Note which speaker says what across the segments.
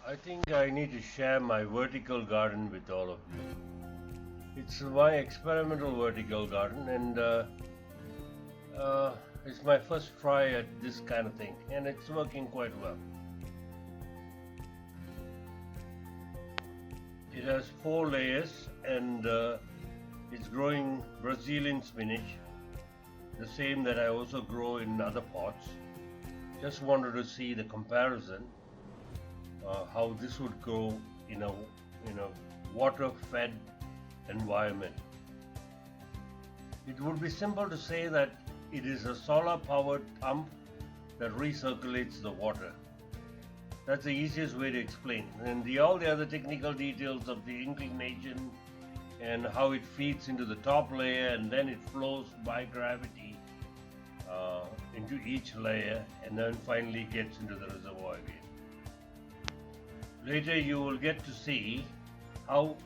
Speaker 1: I think I need to share my vertical garden with all of you. It's my experimental vertical garden, and uh, it's my first try at this kind of thing, and it's working quite well. It has 4 layers, and it's growing Brazilian spinach, the same that I also grow in other pots. Just wanted to see the comparison, how this would grow in a water-fed environment. It would be simple to say that it is a solar-powered pump that recirculates the water. That's the easiest way to explain. And all the other technical details of the inclination and how it feeds into the top layer and then it flows by gravity into each layer and then finally gets into the reservoir again. Later you will get to see how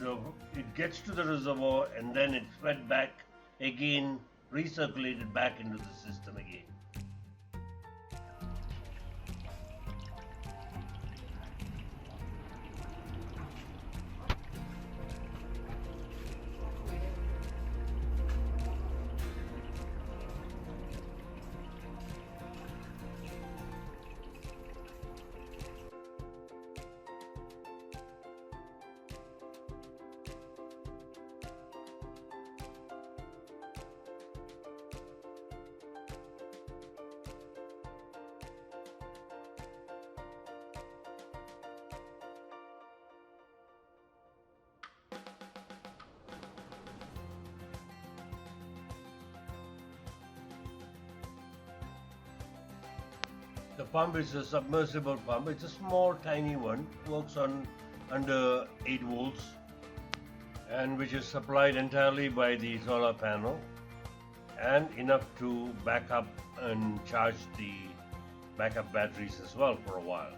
Speaker 1: it gets to the reservoir and then it's fed back again, recirculated back into the system again. The pump is a submersible pump. It's a small, tiny one. Works on under 8 volts, and which is supplied entirely by the solar panel, and enough to back up and charge the backup batteries as well for a while.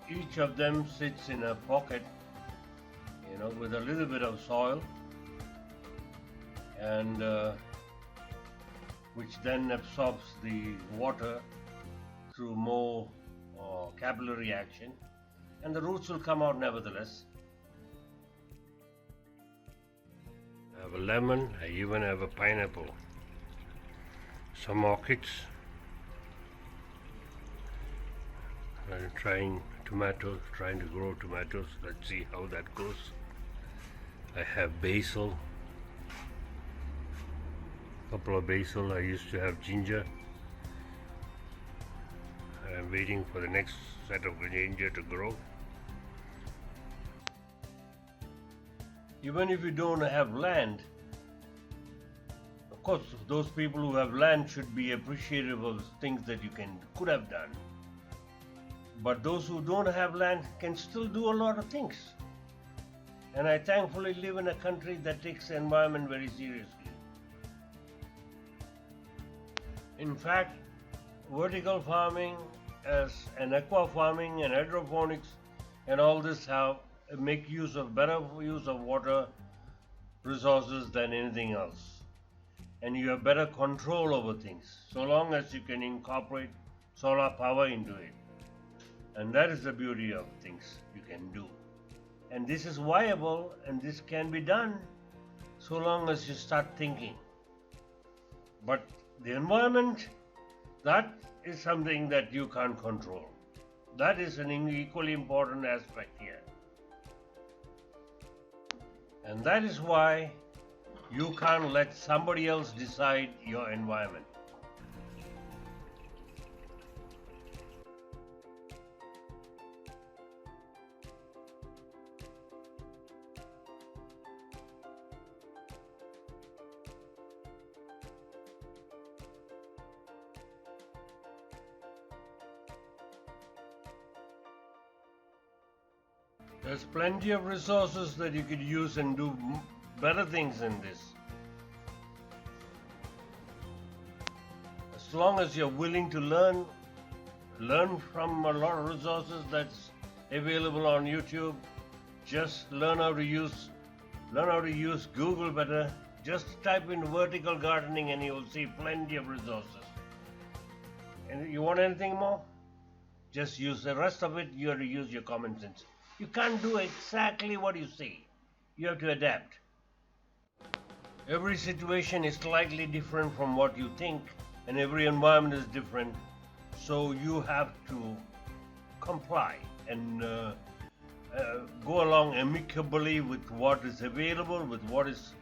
Speaker 1: Each of them sits in a pocket, with a little bit of soil, and which then absorbs the water through more capillary action, and the roots will come out nevertheless. I have a lemon, I even have a pineapple, some orchids, I'm trying to grow tomatoes. Let's see how that goes. I have basil, couple of basil. I used to have ginger. I'm waiting for the next set of ginger to grow. Even if you don't have land, of course, those people who have land should be appreciative of things that you could have done. But those who don't have land can still do a lot of things. And I thankfully live in a country that takes the environment very seriously. In fact, vertical farming and aqua farming and hydroponics and all this make better use of water resources than anything else. And you have better control over things, so long as you can incorporate solar power into it. And that is the beauty of things you can do. And this is viable and this can be done so long as you start thinking. But the environment, that is something that you can't control. That is an equally important aspect here. And that is why you can't let somebody else decide your environment. There's plenty of resources that you could use and do better things in this. As long as you're willing to learn from a lot of resources that's available on YouTube. Just learn how to use Google better. Just type in vertical gardening and you will see plenty of resources. And you want anything more? Just use the rest of it. You have to use your common sense. You can't do exactly what you say. You have to adapt. Every situation is slightly different from what you think, and every environment is different. So you have to comply and go along amicably with what is available, with what is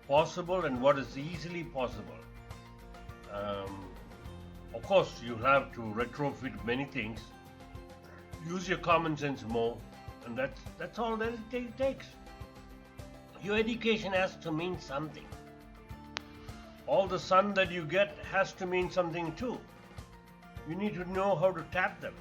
Speaker 1: possible, and what is easily possible. Of course, you have to retrofit many things. Use your common sense more, and that's all that it takes. Your education has to mean something. All the sun that you get has to mean something too. You need to know how to tap them.